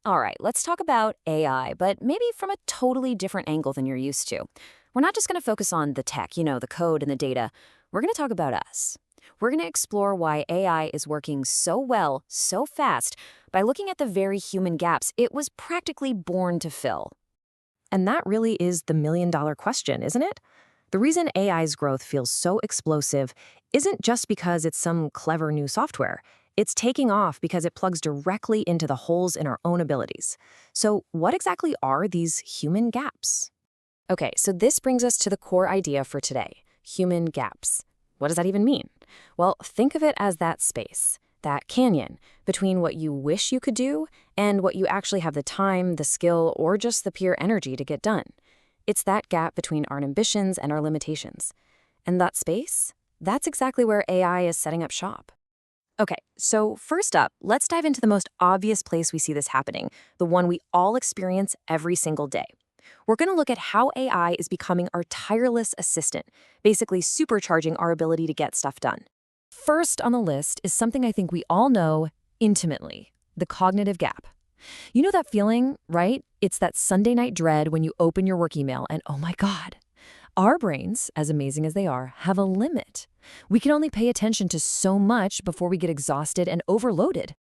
All right, let's talk about AI, but maybe from a totally different angle than you're used to. We're not just going to focus on the tech, the code and the data. We're going to talk about us. We're going to explore why AI is working so well, so fast, by looking at the very human gaps it was practically born to fill. And that really is the million-dollar question, isn't it? The reason AI's growth feels so explosive isn't just because it's some clever new software. It's taking off because it plugs directly into the holes in our own abilities. So what exactly are these human gaps? Okay, so this brings us to the core idea for today, human gaps. What does that even mean? Well, think of it as that space, that canyon, between what you wish you could do and what you actually have the time, the skill, or just the pure energy to get done. It's that gap between our ambitions and our limitations. And that space, that's exactly where AI is setting up shop. Okay, so first up, let's dive into the most obvious place we see this happening, the one we all experience every single day. We're going to look at how AI is becoming our tireless assistant, basically supercharging our ability to get stuff done. First on the list is something I think we all know intimately, the cognitive gap. You know that feeling, right? It's that Sunday night dread when you open your work email and oh my God, our brains, as amazing as they are, have a limit. We can only pay attention to so much before we get exhausted and overloaded.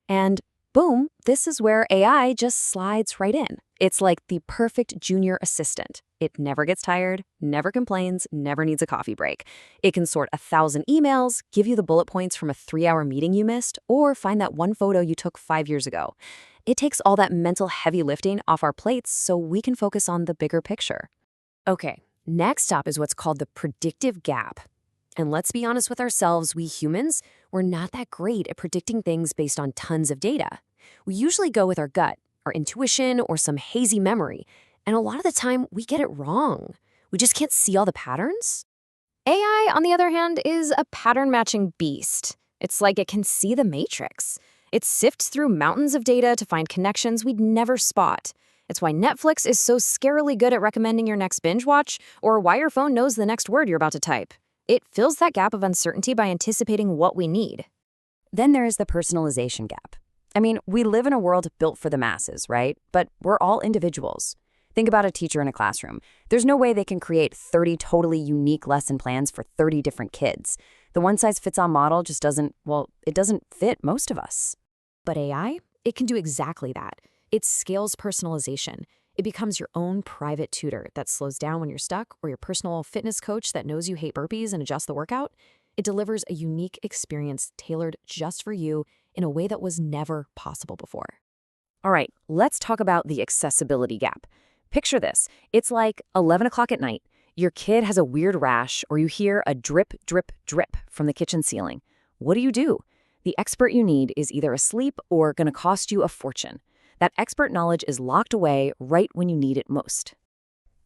And boom, this is where AI just slides right in. It's like the perfect junior assistant. It never gets tired, never complains, never needs a coffee break. It can sort 1,000 emails, give you the bullet points from a 3-hour meeting you missed, or find that one photo you took 5 years ago. It takes all that mental heavy lifting off our plates so we can focus on the bigger picture. Okay, next up is what's called the predictive gap. And let's be honest with ourselves, we humans, we're not that great at predicting things based on tons of data. We usually go with our gut, our intuition, or some hazy memory. And a lot of the time, we get it wrong. We just can't see all the patterns. AI, on the other hand, is a pattern-matching beast. It's like it can see the matrix. It sifts through mountains of data to find connections we'd never spot. It's why Netflix is so scarily good at recommending your next binge watch, or why your phone knows the next word you're about to type. It fills that gap of uncertainty by anticipating what we need. Then there is the personalization gap. I mean, we live in a world built for the masses, right? But we're all individuals. Think about a teacher in a classroom. There's no way they can create 30 totally unique lesson plans for 30 different kids. The one-size-fits-all model just doesn't fit most of us. But AI, it can do exactly that. It scales personalization. It becomes your own private tutor that slows down when you're stuck, or your personal fitness coach that knows you hate burpees and adjusts the workout. It delivers a unique experience tailored just for you in a way that was never possible before. All right, let's talk about the accessibility gap. Picture this. It's like 11 o'clock at night. Your kid has a weird rash, or you hear a drip, drip, drip from the kitchen ceiling. What do? The expert you need is either asleep or going to cost you a fortune. That expert knowledge is locked away right when you need it most.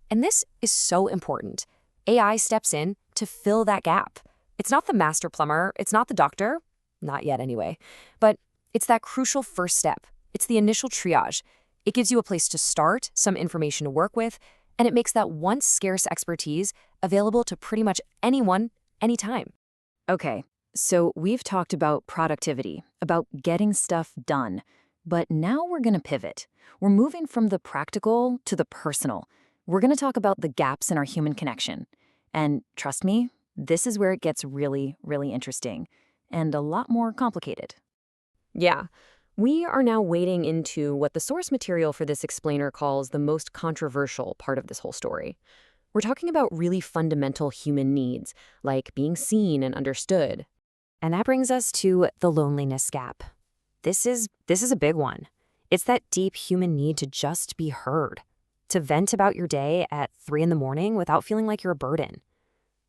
And this is so important. AI steps in to fill that gap. It's not the master plumber, it's not the doctor, not yet anyway, but it's that crucial first step. It's the initial triage. It gives you a place to start, some information to work with, and it makes that once scarce expertise available to pretty much anyone, anytime. Okay, so we've talked about productivity, about getting stuff done. But now we're going to pivot. We're moving from the practical to the personal. We're going to talk about the gaps in our human connection. And trust me, this is where it gets really, really interesting and a lot more complicated. Yeah, we are now wading into what the source material for this explainer calls the most controversial part of this whole story. We're talking about really fundamental human needs, like being seen and understood. And that brings us to the loneliness gap. This is a big one. It's that deep human need to just be heard, to vent about your day at 3 a.m. without feeling like you're a burden.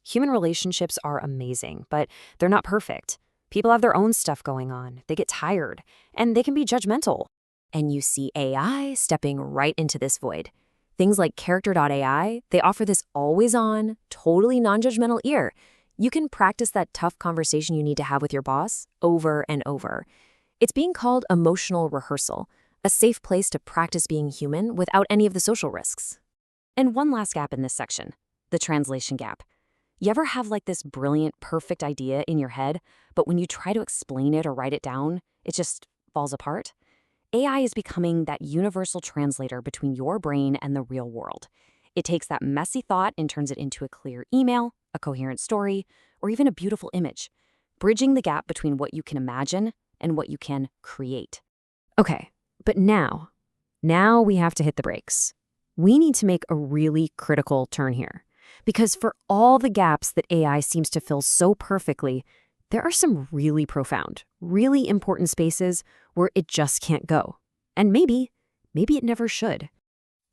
Human relationships are amazing, but they're not perfect. People have their own stuff going on. They get tired, and they can be judgmental. And you see AI stepping right into this void. Things like Character.ai, they offer this always-on, totally non-judgmental ear. You can practice that tough conversation you need to have with your boss over and over. It's being called emotional rehearsal, a safe place to practice being human without any of the social risks. And one last gap in this section, the translation gap. You ever have like this brilliant, perfect idea in your head, but when you try to explain it or write it down, it just falls apart? AI is becoming that universal translator between your brain and the real world. It takes that messy thought and turns it into a clear email, a coherent story, or even a beautiful image, bridging the gap between what you can imagine and what you can create. Okay, but now we have to hit the brakes. We need to make a really critical turn here. Because for all the gaps that AI seems to fill so perfectly, there are some really profound, really important spaces where it just can't go. And maybe it never should.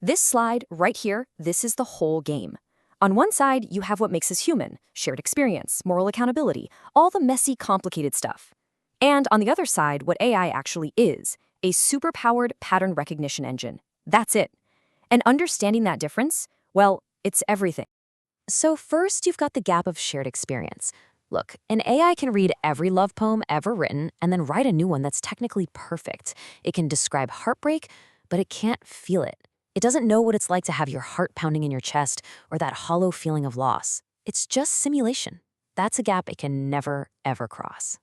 This slide right here, this is the whole game. On one side, you have what makes us human, shared experience, moral accountability, all the messy, complicated stuff. And on the other side, what AI actually is, a superpowered pattern recognition engine. That's it. And understanding that difference, well, it's everything. So first, you've got the gap of shared experience. Look, an AI can read every love poem ever written and then write a new one that's technically perfect. It can describe heartbreak, but it can't feel it. It doesn't know what it's like to have your heart pounding in your chest or that hollow feeling of loss. It's just simulation. That's a gap it can never, ever cross.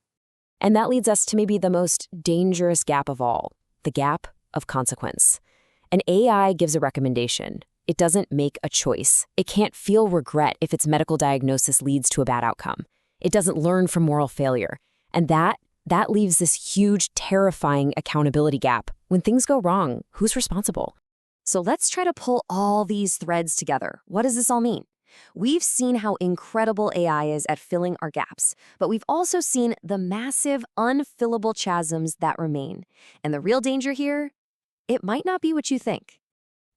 And that leads us to maybe the most dangerous gap of all, the gap of consequence. An AI gives a recommendation. It doesn't make a choice. It can't feel regret if its medical diagnosis leads to a bad outcome. It doesn't learn from moral failure. And that leaves this huge, terrifying accountability gap. When things go wrong, who's responsible? So let's try to pull all these threads together. What does this all mean? We've seen how incredible AI is at filling our gaps, but we've also seen the massive, unfillable chasms that remain. And the real danger here? It might not be what you think.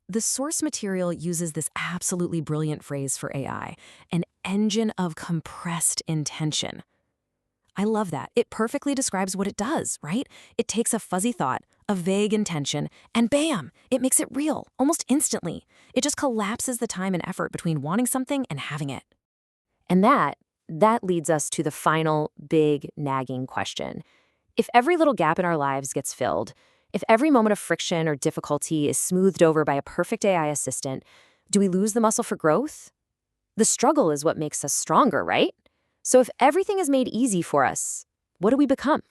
The source material uses this absolutely brilliant phrase for AI, an engine of compressed intention. I love that. It perfectly describes what it does, right? It takes a fuzzy thought, a vague intention, and bam, it makes it real, almost instantly. It just collapses the time and effort between wanting something and having it. And that leads us to the final big nagging question. If every little gap in our lives gets filled, if every moment of friction or difficulty is smoothed over by a perfect AI assistant, do we lose the muscle for growth? The struggle is what makes us stronger, right? So if everything is made easy for us, what do we become?